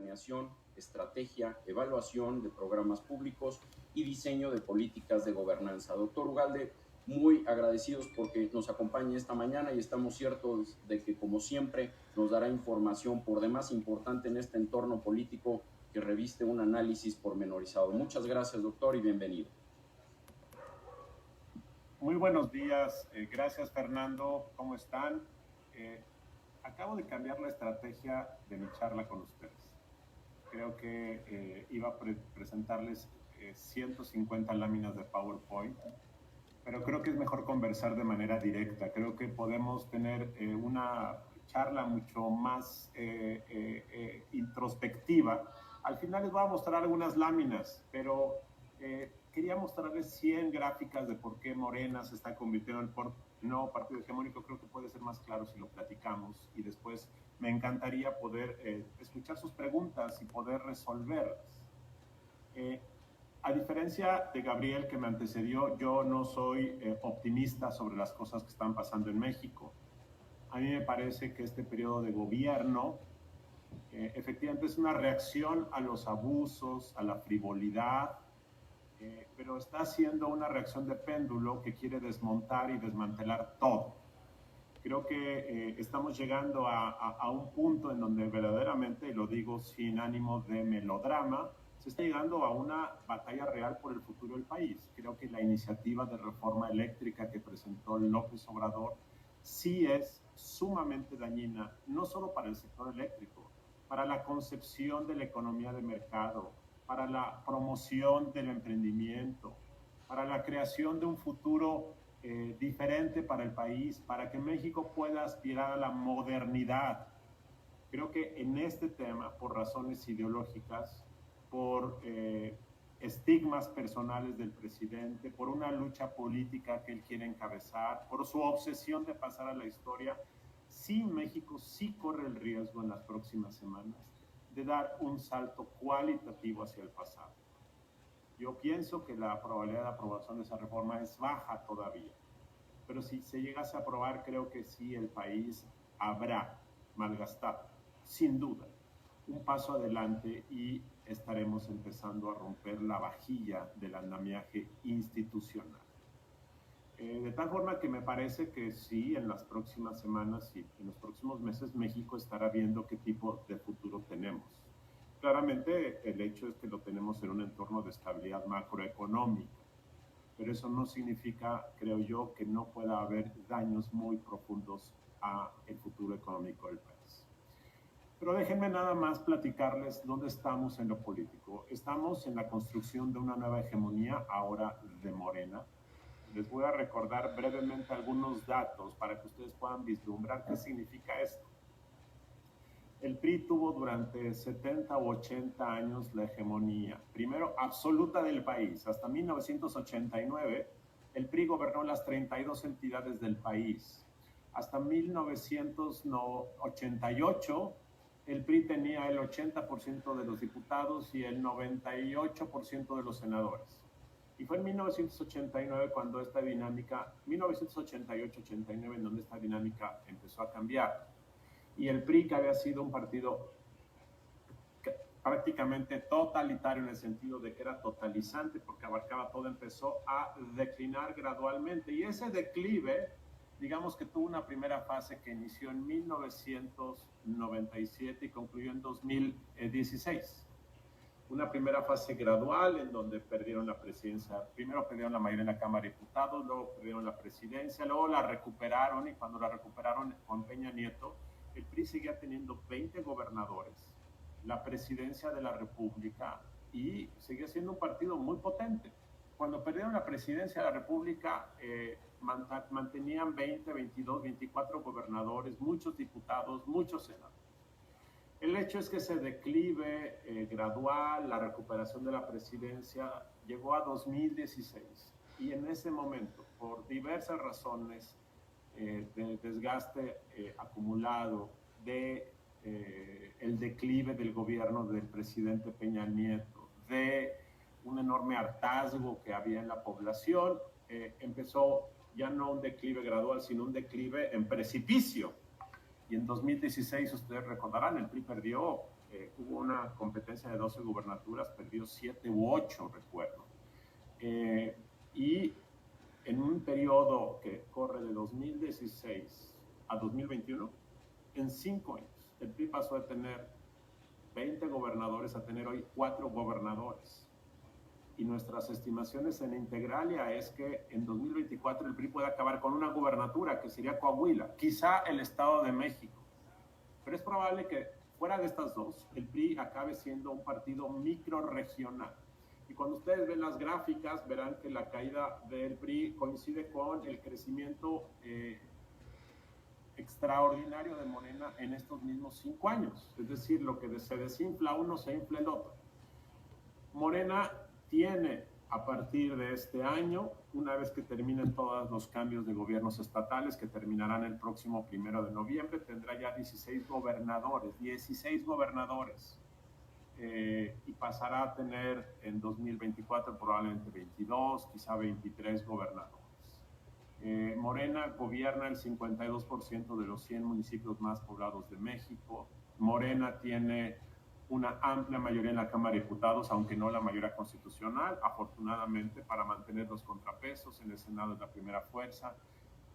planeación, estrategia, evaluación de programas públicos y diseño de políticas de gobernanza. Doctor Ugalde, muy agradecidos porque nos acompañe esta mañana y estamos ciertos de que, como siempre, nos dará información por demás importante en este entorno político que reviste un análisis pormenorizado. Muchas gracias, doctor, y bienvenido. Muy buenos días. Gracias, Fernando. ¿Cómo están? Acabo de cambiar la estrategia de mi charla con ustedes. Creo que iba a presentarles 150 láminas de PowerPoint, pero creo que es mejor conversar de manera directa. Creo que podemos tener una charla mucho más introspectiva. Al final les voy a mostrar algunas láminas, pero quería mostrarles 100 gráficas de por qué Morena se está convirtiendo en el nuevo partido hegemónico. Creo que puede ser más claro si lo platicamos, y después me encantaría poder escuchar sus preguntas y poder resolverlas. A diferencia de Gabriel, que me antecedió, yo no soy optimista sobre las cosas que están pasando en México. A mí me parece que este periodo de gobierno efectivamente es una reacción a los abusos, a la frivolidad, pero está siendo una reacción de péndulo que quiere desmontar y desmantelar todo. Creo que estamos llegando a un punto en donde verdaderamente, y lo digo sin ánimo de melodrama, se está llegando a una batalla real por el futuro del país. Creo que la iniciativa de reforma eléctrica que presentó López Obrador sí es sumamente dañina, no solo para el sector eléctrico, para la concepción de la economía de mercado, para la promoción del emprendimiento, para la creación de un futuro diferente para el país, para que México pueda aspirar a la modernidad. Creo que en este tema, por razones ideológicas, por estigmas personales del presidente, por una lucha política que él quiere encabezar, por su obsesión de pasar a la historia, sí, México sí corre el riesgo en las próximas semanas de dar un salto cualitativo hacia el pasado. Yo pienso que la probabilidad de aprobación de esa reforma es baja todavía, pero si se llegase a aprobar, creo que sí el país habrá malgastado, sin duda, un paso adelante y estaremos empezando a romper la vajilla del andamiaje institucional. De tal forma que me parece que sí, en las próximas semanas y en los próximos meses, México estará viendo qué tipo de futuro tenemos. Claramente, el hecho es que lo tenemos en un entorno de estabilidad macroeconómica, pero eso no significa, creo yo, que no pueda haber daños muy profundos a el futuro económico del país. Pero déjenme nada más platicarles dónde estamos en lo político. Estamos en la construcción de una nueva hegemonía, ahora de Morena. Les voy a recordar brevemente algunos datos para que ustedes puedan vislumbrar qué significa esto. El PRI tuvo durante 70 u 80 años la hegemonía, primero absoluta del país. Hasta 1989, el PRI gobernó las 32 entidades del país. Hasta 1988, el PRI tenía el 80% de los diputados y el 98% de los senadores. Y fue en 1989 cuando esta dinámica, 1988-89, en donde esta dinámica empezó a cambiar. Y el PRI, que había sido un partido prácticamente totalitario en el sentido de que era totalizante porque abarcaba todo, empezó a declinar gradualmente. Y ese declive, digamos que tuvo una primera fase que inició en 1997 y concluyó en 2016. Una primera fase gradual en donde perdieron la presidencia. Primero perdieron la mayoría en la Cámara de Diputados, luego perdieron la presidencia, luego la recuperaron, y cuando la recuperaron con Peña Nieto, el PRI seguía teniendo 20 gobernadores, la presidencia de la República, y seguía siendo un partido muy potente. Cuando perdieron la presidencia de la República, mantenían 20, 22, 24 gobernadores, muchos diputados, muchos senadores. El hecho es que ese declive gradual, la recuperación de la presidencia, llegó a 2016. Y en ese momento, por diversas razones, de desgaste acumulado, de el declive del gobierno del presidente Peña Nieto, de un enorme hartazgo que había en la población, empezó ya no un declive gradual, sino un declive en precipicio. Y en 2016, ustedes recordarán, el PRI perdió hubo una competencia de 12 gubernaturas, perdió 7 u 8, recuerdo. Y en un periodo que corre de 2016 a 2021, en 5 años, el PRI pasó de tener 20 gobernadores a tener hoy 4 gobernadores. Y nuestras estimaciones en Integralia es que en 2024 el PRI puede acabar con una gubernatura, que sería Coahuila, quizá el Estado de México. Pero es probable que fuera de estas dos, el PRI acabe siendo un partido microrregional. Y cuando ustedes ven las gráficas, verán que la caída del PRI coincide con el crecimiento extraordinario de Morena en estos mismos 5 años. Es decir, lo que se desinfla uno, se infla el otro. Morena tiene a partir de este año, una vez que terminen todos los cambios de gobiernos estatales, que terminarán el próximo 1 de noviembre, tendrá ya 16 gobernadores, y pasará a tener en 2024 probablemente 22, quizá 23 gobernadores. Morena gobierna el 52% de los 100 municipios más poblados de México. Morena tiene una amplia mayoría en la Cámara de Diputados, aunque no la mayoría constitucional, afortunadamente, para mantener los contrapesos. En el Senado es la primera fuerza.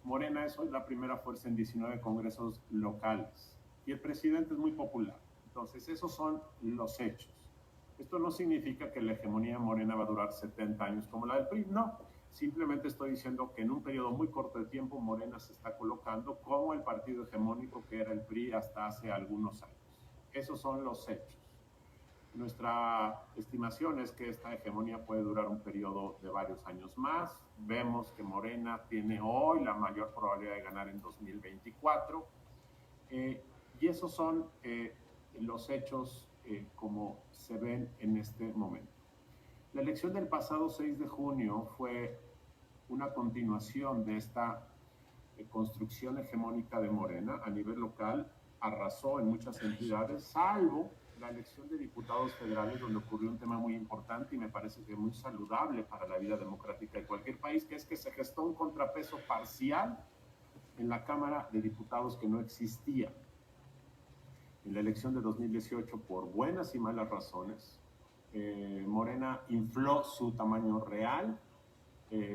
Morena es hoy la primera fuerza en 19 congresos locales. Y el presidente es muy popular. Entonces, esos son los hechos. Esto no significa que la hegemonía de Morena va a durar 70 años como la del PRI, no. Simplemente estoy diciendo que en un periodo muy corto de tiempo Morena se está colocando como el partido hegemónico que era el PRI hasta hace algunos años. Esos son los hechos. Nuestra estimación es que esta hegemonía puede durar un periodo de varios años más. Vemos que Morena tiene hoy la mayor probabilidad de ganar en 2024. Y esos son los hechos como se ven en este momento. La elección del pasado 6 de junio fue una continuación de esta construcción hegemónica de Morena a nivel local. Arrasó en muchas entidades, salvo la elección de diputados federales, donde ocurrió un tema muy importante y me parece que muy saludable para la vida democrática de cualquier país, que es que se gestó un contrapeso parcial en la Cámara de Diputados que no existía. En la elección de 2018, por buenas y malas razones, Morena infló su tamaño real,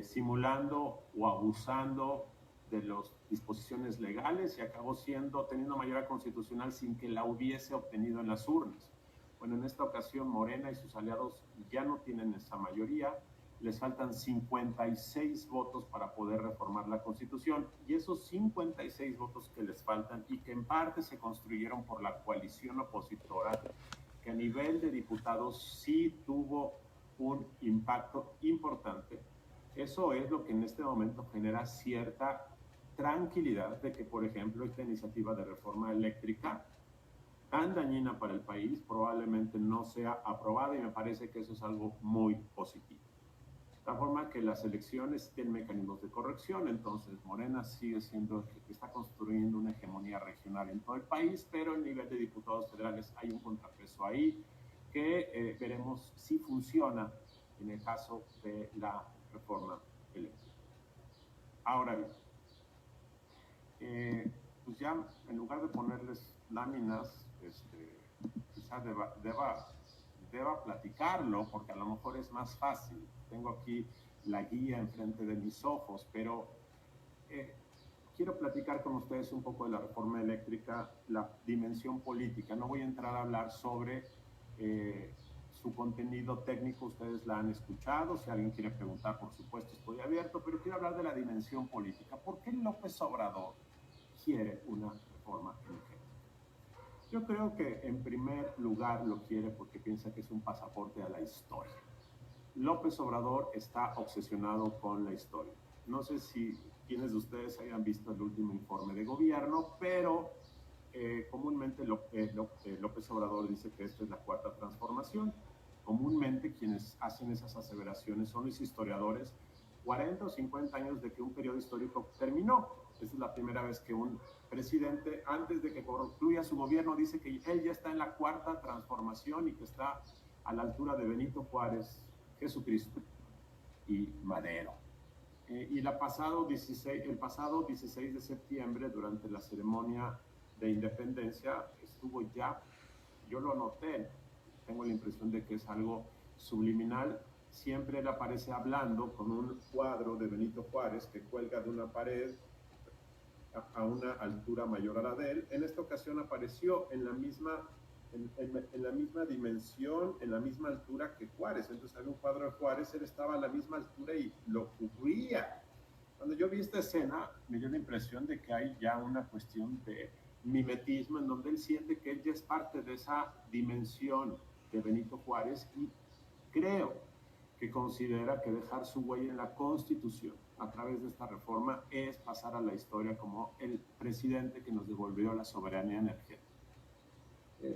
simulando o abusando de las disposiciones legales y acabó teniendo mayoría constitucional sin que la hubiese obtenido en las urnas. Bueno, en esta ocasión Morena y sus aliados ya no tienen esa mayoría, les faltan 56 votos para poder reformar la Constitución, y esos 56 votos que les faltan y que en parte se construyeron por la coalición opositora, que a nivel de diputados sí tuvo un impacto importante. Eso es lo que en este momento genera cierta tranquilidad de que, por ejemplo, esta iniciativa de reforma eléctrica tan dañina para el país probablemente no sea aprobada, y me parece que eso es algo muy positivo. De tal forma que las elecciones tienen mecanismos de corrección, entonces Morena sigue siendo el que está construyendo una hegemonía regional en todo el país, pero en nivel de diputados federales hay un contrapeso ahí que veremos si funciona en el caso de la reforma eléctrica. Ahora bien, pues ya en lugar de ponerles láminas, quizás deba platicarlo, porque a lo mejor es más fácil. Tengo aquí la guía enfrente de mis ojos, pero quiero platicar con ustedes un poco de la reforma eléctrica, la dimensión política. No voy a entrar a hablar sobre su contenido técnico, ustedes la han escuchado. Si alguien quiere preguntar, por supuesto, estoy abierto, pero quiero hablar de la dimensión política. ¿Por qué López Obrador quiere una reforma energética? Yo creo que en primer lugar lo quiere porque piensa que es un pasaporte a la historia. López Obrador está obsesionado con la historia. No sé si quienes de ustedes hayan visto el último informe de gobierno, pero comúnmente López Obrador dice que esta es la cuarta transformación. Comúnmente quienes hacen esas aseveraciones son los historiadores, 40 o 50 años de que un periodo histórico terminó. Esta es la primera vez que un presidente, antes de que concluya su gobierno, dice que él ya está en la cuarta transformación y que está a la altura de Benito Juárez, Jesucristo y Madero. Y el pasado 16 de septiembre, durante la ceremonia de independencia, estuvo ya yo lo noté, tengo la impresión de que es algo subliminal. Siempre él aparece hablando con un cuadro de Benito Juárez que cuelga de una pared a una altura mayor a la de él. En esta ocasión apareció en la misma dimensión, en la misma altura que Juárez. Entonces había un cuadro de Juárez, él estaba a la misma altura y lo cubría. Cuando yo vi esta escena, me dio la impresión de que hay ya una cuestión de mimetismo en donde él siente que él ya es parte de esa dimensión de Benito Juárez y creo que considera que dejar su huella en la Constitución a través de esta reforma es pasar a la historia como el presidente que nos devolvió la soberanía energética.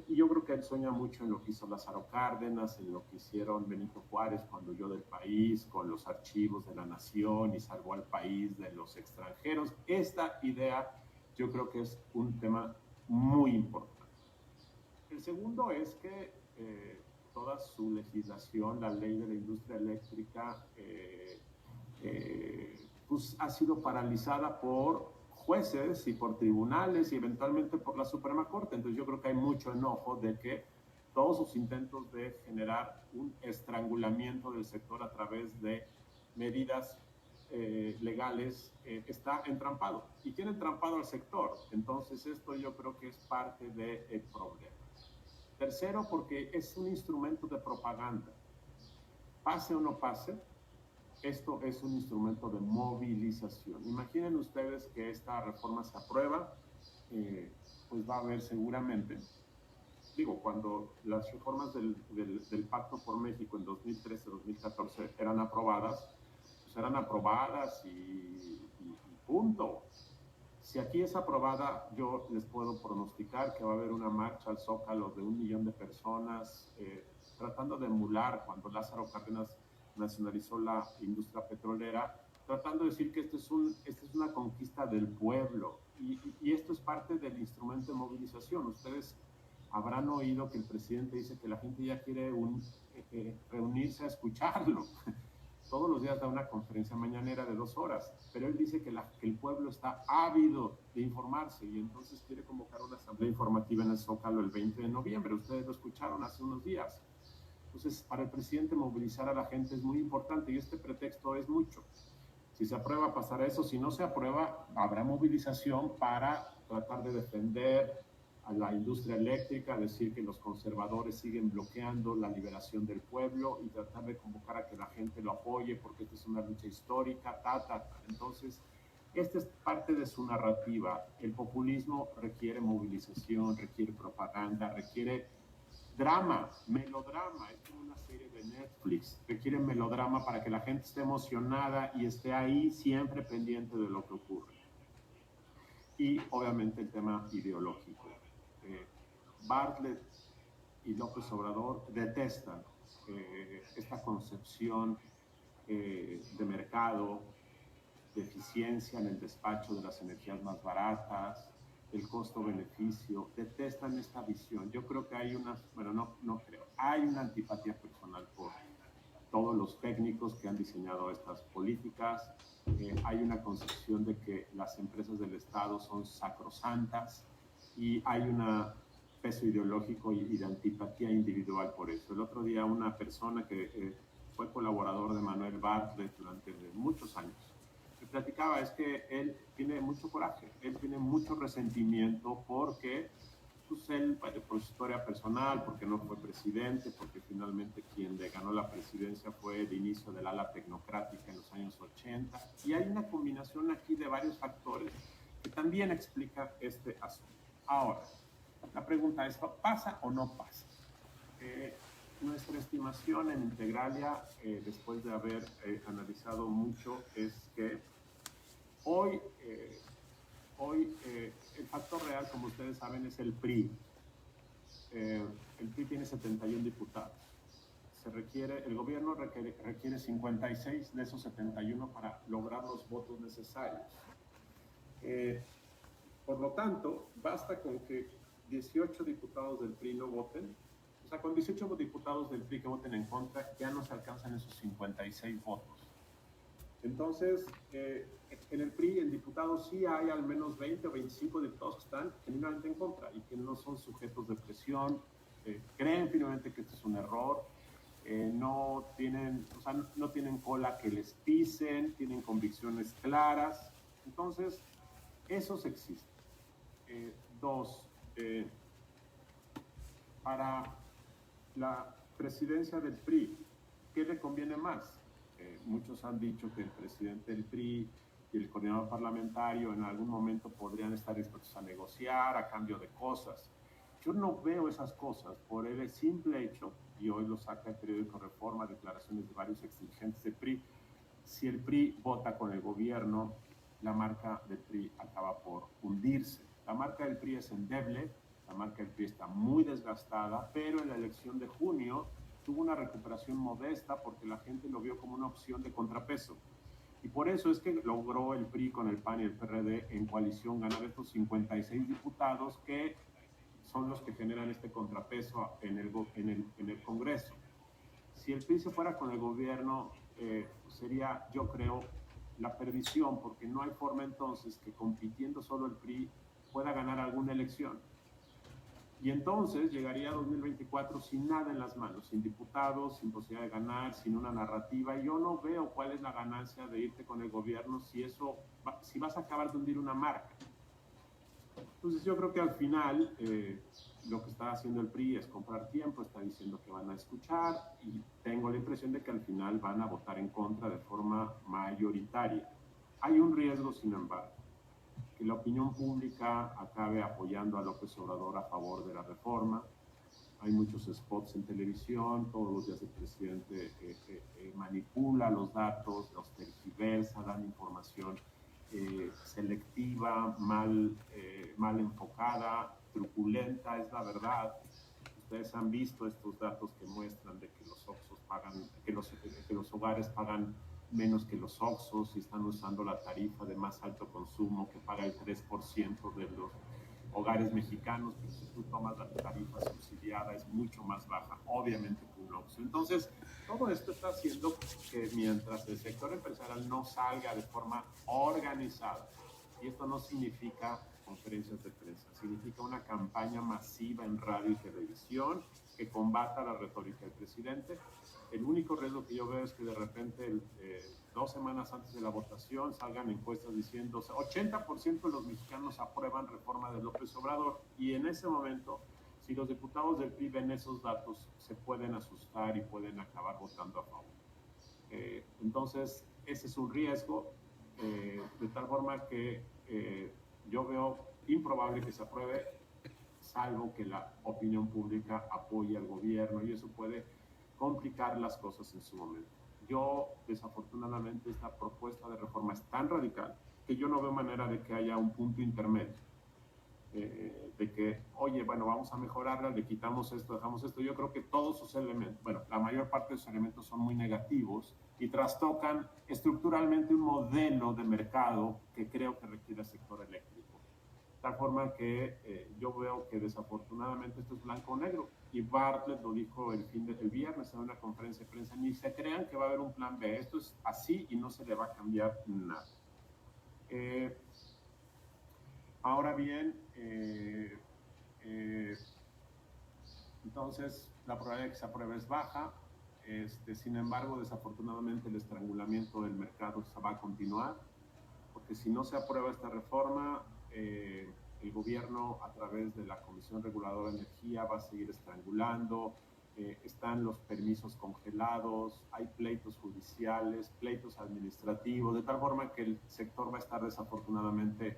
Y yo creo que él sueña mucho en lo que hizo Lázaro Cárdenas, en lo que hicieron Benito Juárez cuando huyó del país, con los archivos de la nación y salvó al país de los extranjeros. Esta idea yo creo que es un tema muy importante. El segundo es que toda su legislación, la ley de la industria eléctrica, pues ha sido paralizada por jueces y por tribunales y eventualmente por la Suprema Corte. Entonces yo creo que hay mucho enojo de que todos sus intentos de generar un estrangulamiento del sector a través de medidas legales está entrampado y tiene entrampado al sector. Entonces esto yo creo que es parte del problema. Tercero, porque es un instrumento de propaganda. Pase o no pase, esto es un instrumento de movilización. Imaginen ustedes que esta reforma se aprueba, pues va a haber seguramente, cuando las reformas del Pacto por México en 2013-2014 eran aprobadas, pues eran aprobadas y punto. Si aquí es aprobada, yo les puedo pronosticar que va a haber una marcha al Zócalo de 1 millón de personas, tratando de emular cuando Lázaro Cárdenas nacionalizó la industria petrolera, tratando de decir que esta es una conquista del pueblo y esto es parte del instrumento de movilización. Ustedes habrán oído que el presidente dice que la gente ya quiere reunirse a escucharlo. Todos los días da una conferencia mañanera de 2 horas, pero él dice que el pueblo está ávido de informarse y entonces quiere convocar una asamblea informativa en el Zócalo el 20 de noviembre. Ustedes lo escucharon hace unos días. Entonces, para el presidente movilizar a la gente es muy importante y este pretexto es mucho. Si se aprueba, pasará eso. Si no se aprueba, habrá movilización para tratar de defender a la industria eléctrica, decir que los conservadores siguen bloqueando la liberación del pueblo y tratar de convocar a que la gente lo apoye porque esta es una lucha histórica, Entonces, esta es parte de su narrativa. El populismo requiere movilización, requiere propaganda, requiere drama, melodrama. Es como una serie de Netflix. Requiere melodrama para que la gente esté emocionada y esté ahí siempre pendiente de lo que ocurre. Y obviamente el tema ideológico. Bartlett y López Obrador detestan esta concepción de mercado, de eficiencia en el despacho de las energías más baratas, el costo-beneficio, detestan esta visión. Yo creo que hay hay una antipatía personal por todos los técnicos que han diseñado estas políticas. Hay una concepción de que las empresas del Estado son sacrosantas y hay un peso ideológico y de antipatía individual por eso. El otro día una persona que fue colaborador de Manuel Bartlett durante muchos años, me platicaba, es que él tiene mucho coraje, él tiene mucho resentimiento porque pues él, por su historia personal, porque no fue presidente, porque finalmente quien le ganó la presidencia fue el inicio del ala tecnocrática en los años 80. Y hay una combinación aquí de varios factores que también explica este asunto. Ahora, la pregunta es, ¿pasa o no pasa? Nuestra estimación en Integralia, después de haber analizado mucho, es que hoy el factor real, como ustedes saben, es el PRI. El PRI tiene 71 diputados. El gobierno requiere 56 de esos 71 para lograr los votos necesarios. Por lo tanto, basta con que 18 diputados del PRI no voten. O sea, con 18 diputados del PRI que voten en contra, ya no se alcanzan esos 56 votos. Entonces, en el PRI, en diputados, sí hay al menos 20 o 25 diputados que están genuinamente en contra y que no son sujetos de presión creen firmemente que esto es un error, no tienen cola que les pisen, tienen convicciones claras. Entonces, esos existen. Dos, para la presidencia del PRI, ¿qué le conviene más? Muchos han dicho que el presidente del PRI y el coordinador parlamentario en algún momento podrían estar dispuestos a negociar a cambio de cosas. Yo no veo esas cosas por el simple hecho, y hoy lo saca el periódico Reforma, declaraciones de varios exdirigentes del PRI. Si el PRI vota con el gobierno, la marca del PRI acaba por hundirse. La marca del PRI es endeble, la marca del PRI está muy desgastada, pero en la elección de junio tuvo una recuperación modesta porque la gente lo vio como una opción de contrapeso. Y por eso es que logró el PRI con el PAN y el PRD en coalición ganar estos 56 diputados que son los que generan este contrapeso en el Congreso. Si el PRI se fuera con el gobierno, sería, yo creo, la perdición, porque no hay forma entonces que compitiendo solo el PRI pueda ganar alguna elección. Y entonces llegaría a 2024 sin nada en las manos, sin diputados, sin posibilidad de ganar, sin una narrativa. Y yo no veo cuál es la ganancia de irte con el gobierno si vas a acabar de hundir una marca. Entonces yo creo que al final lo que está haciendo el PRI es comprar tiempo, está diciendo que van a escuchar y tengo la impresión de que al final van a votar en contra de forma mayoritaria. Hay un riesgo, sin embargo, que la opinión pública acabe apoyando a López Obrador a favor de la reforma. Hay muchos spots en televisión, todos los días el presidente manipula los datos, los tergiversa, dan información selectiva, mal enfocada, truculenta, es la verdad. Ustedes han visto estos datos que muestran de que los Oxxos pagan, que los hogares pagan menos que los Oxxos y están usando la tarifa de más alto consumo que paga el 3% de los hogares mexicanos, pero si tú tomas la tarifa subsidiada es mucho más baja, obviamente, que un Oxxo. Entonces, todo esto está haciendo que mientras el sector empresarial no salga de forma organizada, y esto no significa conferencias de prensa, significa una campaña masiva en radio y televisión que combata la retórica del presidente. El único riesgo que yo veo es que de repente 2 semanas antes de la votación salgan encuestas diciendo 80% de los mexicanos aprueban reforma de López Obrador, y en ese momento, si los diputados del PRI ven esos datos, se pueden asustar y pueden acabar votando a favor. Entonces, ese es un riesgo, de tal forma que yo veo improbable que se apruebe, salvo que la opinión pública apoye al gobierno, y eso puede complicar las cosas en su momento. Yo, desafortunadamente, esta propuesta de reforma es tan radical que yo no veo manera de que haya un punto intermedio, de que, oye, bueno, vamos a mejorarla, le quitamos esto, dejamos esto. Yo creo que todos sus elementos, bueno, la mayor parte de sus elementos son muy negativos y trastocan estructuralmente un modelo de mercado que creo que requiere el sector eléctrico. De tal forma que yo veo que desafortunadamente esto es blanco o negro. Y Bartlett lo dijo el viernes en una conferencia de prensa: ni se crean que va a haber un plan B, esto es así y no se le va a cambiar nada. Ahora bien, entonces la probabilidad de que se apruebe es baja. Sin embargo, desafortunadamente el estrangulamiento del mercado va a continuar, porque si no se aprueba esta reforma, el gobierno, a través de la Comisión Reguladora de Energía, va a seguir estrangulando. Están los permisos congelados, hay pleitos judiciales, pleitos administrativos, de tal forma que el sector va a estar desafortunadamente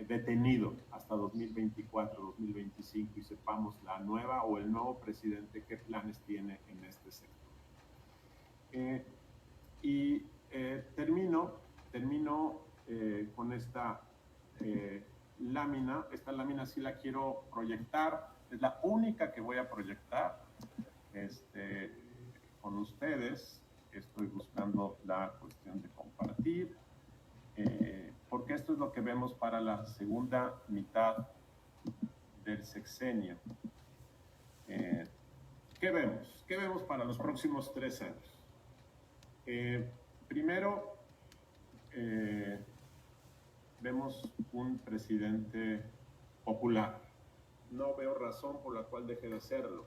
detenido hasta 2024, 2025, y sepamos la nueva o el nuevo presidente qué planes tiene en este sector. Termino con esta lámina. Esta lámina sí la quiero proyectar, es la única que voy a proyectar con ustedes. Estoy buscando la cuestión de compartir, porque esto es lo que vemos para la segunda mitad del sexenio. ¿Qué vemos? ¿Qué vemos para los próximos 3 años? Primero, vemos un presidente popular, no veo razón por la cual deje de serlo.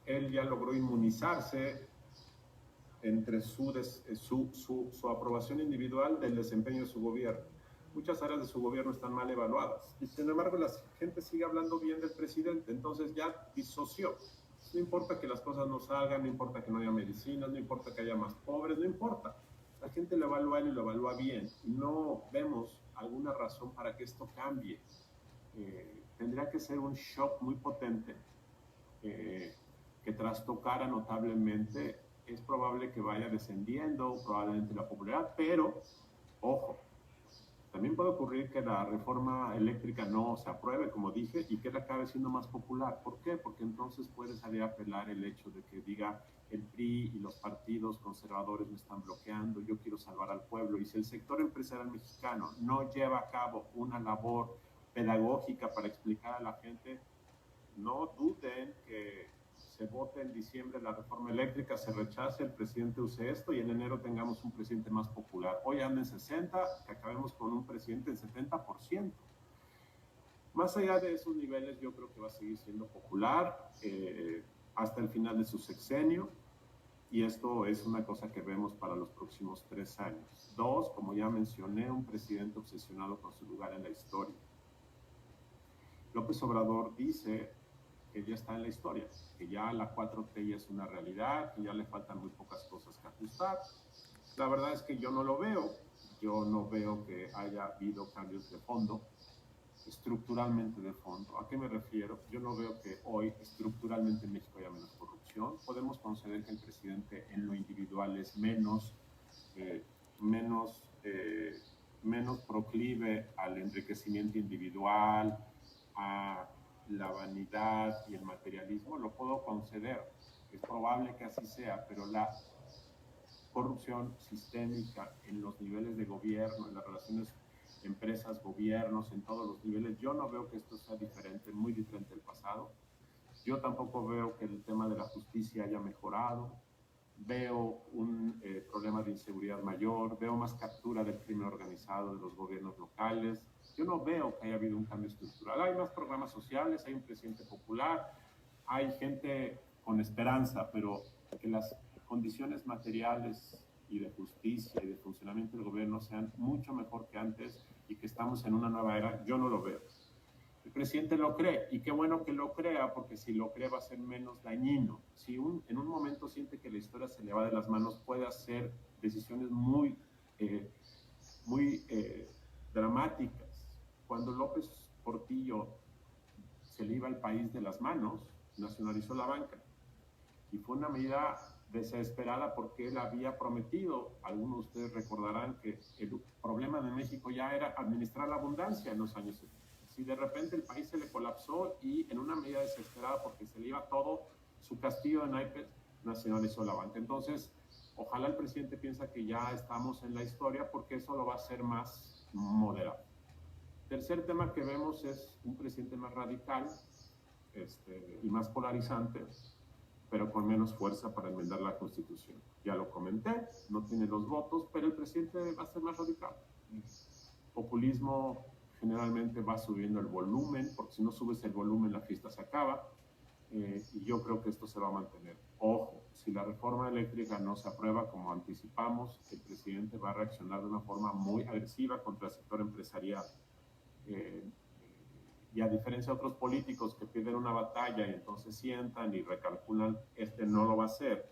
Él ya logró inmunizarse entre su aprobación individual del desempeño de su gobierno. Muchas áreas de su gobierno están mal evaluadas y sin embargo la gente sigue hablando bien del presidente, entonces ya disoció. No importa que las cosas no salgan, no importa que no haya medicinas, no importa que haya más pobres, no importa. La gente lo evalúa y lo evalúa bien y no vemos alguna razón para que esto cambie. Tendría que ser un shock muy potente que trastocara notablemente. Es probable que vaya descendiendo probablemente la popularidad, pero ojo, también puede ocurrir que la reforma eléctrica no se apruebe, como dije, y que acabe siendo más popular. ¿Por qué? Porque entonces puede salir a apelar el hecho de que diga el PRI y los partidos conservadores me están bloqueando, yo quiero salvar al pueblo. Y si el sector empresarial mexicano no lleva a cabo una labor pedagógica para explicar a la gente, no duden que se vote en diciembre la reforma eléctrica, se rechace, el presidente use esto y en enero tengamos un presidente más popular. Hoy anda en 60, que acabemos con un presidente en 70%. Más allá de esos niveles, yo creo que va a seguir siendo popular hasta el final de su sexenio, y esto es una cosa que vemos para los próximos 3 años. 2, como ya mencioné, un presidente obsesionado con su lugar en la historia. López Obrador dice que ya está en la historia, que ya la 4T ya es una realidad, que ya le faltan muy pocas cosas que ajustar. La verdad es que yo no lo veo. Yo no veo que haya habido cambios de fondo, estructuralmente de fondo. ¿A qué me refiero? Yo no veo que hoy estructuralmente en México haya menos corrupción. Podemos conceder que el presidente en lo individual es menos proclive al enriquecimiento individual, a la vanidad y el materialismo, lo puedo conceder. Es probable que así sea, pero la corrupción sistémica en los niveles de gobierno, en las relaciones empresas-gobiernos, en todos los niveles, yo no veo que esto sea diferente, muy diferente del pasado. Yo tampoco veo que el tema de la justicia haya mejorado. Veo un problema de inseguridad mayor, veo más captura del crimen organizado de los gobiernos locales. Yo no veo que haya habido un cambio estructural. Hay más programas sociales, hay un presidente popular, hay gente con esperanza, pero que las condiciones materiales y de justicia y de funcionamiento del gobierno sean mucho mejor que antes y que estamos en una nueva era, yo no lo veo. El presidente lo cree, y qué bueno que lo crea, porque si lo cree va a ser menos dañino. Si en un momento siente que la historia se le va de las manos, puede hacer decisiones muy dramáticas. Cuando López Portillo se le iba el país de las manos, nacionalizó la banca. Y fue una medida desesperada porque él había prometido, algunos de ustedes recordarán que el problema de México ya era administrar la abundancia en los años 70. Si de repente el país se le colapsó y en una medida desesperada porque se le iba todo su castillo de naipes, nacionalizó la banca. Entonces, ojalá el presidente piensa que ya estamos en la historia, porque eso lo va a hacer más moderado. Tercer tema que vemos es un presidente más radical y más polarizante, pero con menos fuerza para enmendar la Constitución. Ya lo comenté, no tiene los votos, pero el presidente va a ser más radical. Populismo generalmente va subiendo el volumen, porque si no subes el volumen la fiesta se acaba, y yo creo que esto se va a mantener. Ojo, si la reforma eléctrica no se aprueba como anticipamos, el presidente va a reaccionar de una forma muy agresiva contra el sector empresarial. Y a diferencia de otros políticos que pierden una batalla y entonces sientan y recalculan, no lo va a hacer.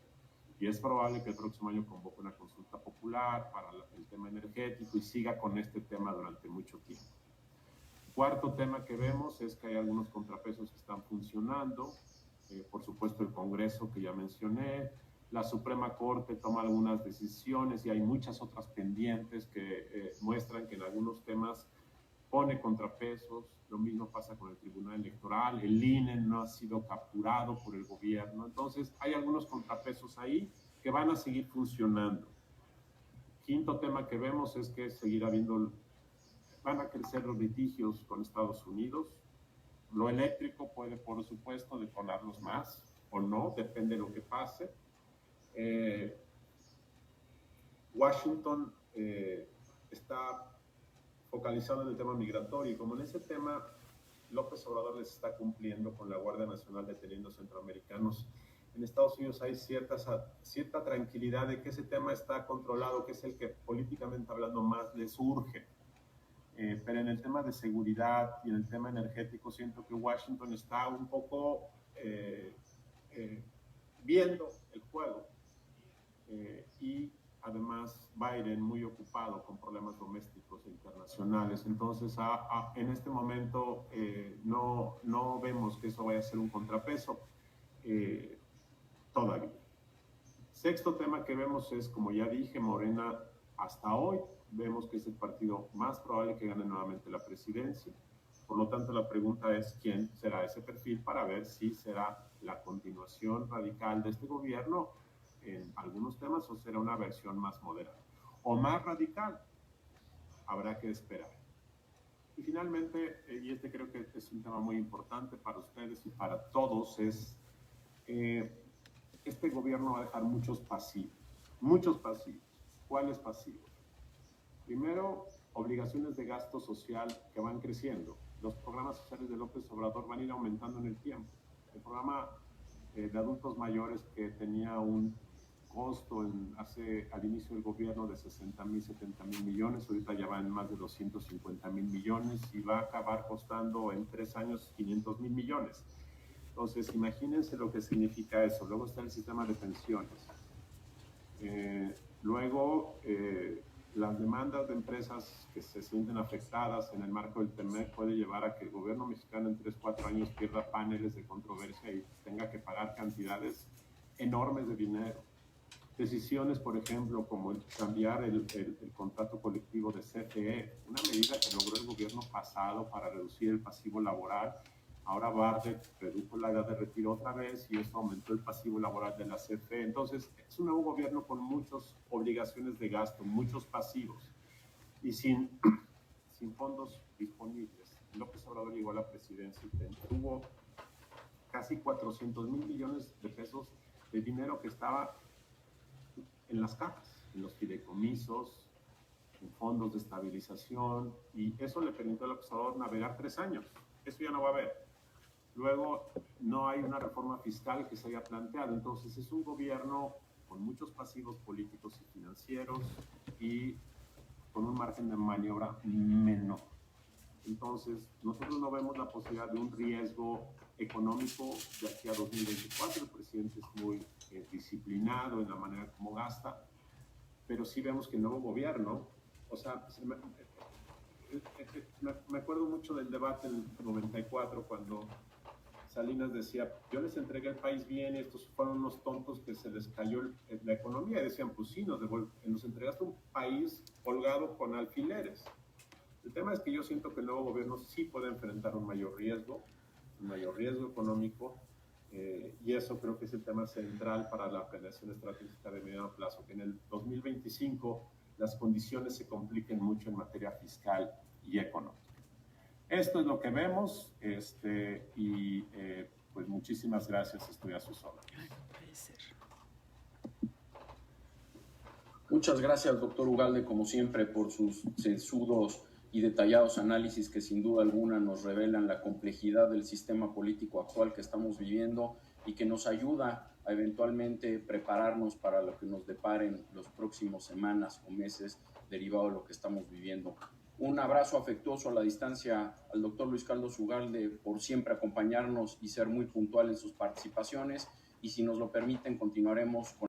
Y es probable que el próximo año convoque una consulta popular para el tema energético y siga con este tema durante mucho tiempo. Cuarto tema que vemos es que hay algunos contrapesos que están funcionando. Por supuesto, el Congreso, que ya mencioné. La Suprema Corte toma algunas decisiones y hay muchas otras pendientes que muestran que en algunos temas pone contrapesos. Lo mismo pasa con el Tribunal Electoral. El INE no ha sido capturado por el gobierno. Entonces, hay algunos contrapesos ahí que van a seguir funcionando. Quinto tema que vemos es que seguirá habiendo, van a crecer los litigios con Estados Unidos. Lo eléctrico puede, por supuesto, detonarlos más o no, depende de lo que pase. Washington está focalizado en el tema migratorio, y como en ese tema López Obrador les está cumpliendo con la Guardia Nacional deteniendo centroamericanos. En Estados Unidos hay cierta tranquilidad de que ese tema está controlado, que es el que políticamente hablando más les urge. Pero en el tema de seguridad y en el tema energético siento que Washington está un poco viendo el juego y además Biden muy ocupado con problemas domésticos e internacionales. Entonces, en este momento no vemos que eso vaya a ser un contrapeso todavía. Sexto tema que vemos es, como ya dije, Morena hasta hoy vemos que es el partido más probable que gane nuevamente la presidencia. Por lo tanto, la pregunta es quién será ese perfil para ver si será la continuación radical de este gobierno en algunos temas o será una versión más moderada o más radical. Habrá que esperar. Y finalmente, y este creo que es un tema muy importante para ustedes y para todos, es este gobierno va a dejar muchos pasivos. Muchos pasivos. ¿Cuáles pasivos? Primero, obligaciones de gasto social que van creciendo. Los programas sociales de López Obrador van a ir aumentando en el tiempo. El programa de adultos mayores que tenía un costo al inicio del gobierno de 60,000, 70,000 millones, ahorita ya va en más de 250,000 millones y va a acabar costando en 3 años 500,000 millones. Entonces, imagínense lo que significa eso. Luego está el sistema de pensiones. Luego, las demandas de empresas que se sienten afectadas en el marco del TEMEC puede llevar a que el gobierno mexicano en 3, 4 años pierda paneles de controversia y tenga que pagar cantidades enormes de dinero. Decisiones, por ejemplo, como cambiar el contrato colectivo de CFE, una medida que logró el gobierno pasado para reducir el pasivo laboral. Ahora Bartlett redujo la edad de retiro otra vez y eso aumentó el pasivo laboral de la CFE. Entonces, es un nuevo gobierno con muchas obligaciones de gasto, muchos pasivos y sin fondos disponibles. López Obrador llegó a la presidencia y tuvo casi 400,000 millones de pesos de dinero que estaba en las cajas, en los fideicomisos, en fondos de estabilización, y eso le permitió a López Obrador navegar 3 años. Eso ya no va a haber. Luego, no hay una reforma fiscal que se haya planteado. Entonces, es un gobierno con muchos pasivos políticos y financieros y con un margen de maniobra menor. Entonces, nosotros no vemos la posibilidad de un riesgo económico de aquí a 2024. El presidente es muy disciplinado en la manera como gasta, pero sí vemos que el nuevo gobierno, o sea, me acuerdo mucho del debate en el 94 cuando Salinas decía, yo les entregué el país bien y estos fueron unos tontos que se les cayó la economía. Y decían, pues sí, nos entregaste un país holgado con alfileres. El tema es que yo siento que el nuevo gobierno sí puede enfrentar un mayor riesgo económico, y eso creo que es el tema central para la planeación estratégica de mediano plazo, que en el 2025 las condiciones se compliquen mucho en materia fiscal y económica. Esto es lo que vemos, pues muchísimas gracias, estoy a sus órdenes. Muchas gracias, doctor Ugalde, como siempre, por sus sesudos y detallados análisis que sin duda alguna nos revelan la complejidad del sistema político actual que estamos viviendo y que nos ayuda a eventualmente prepararnos para lo que nos deparen los próximos semanas o meses derivado de lo que estamos viviendo. Un abrazo afectuoso a la distancia al doctor Luis Carlos Ugalde por siempre acompañarnos y ser muy puntual en sus participaciones, y si nos lo permiten continuaremos con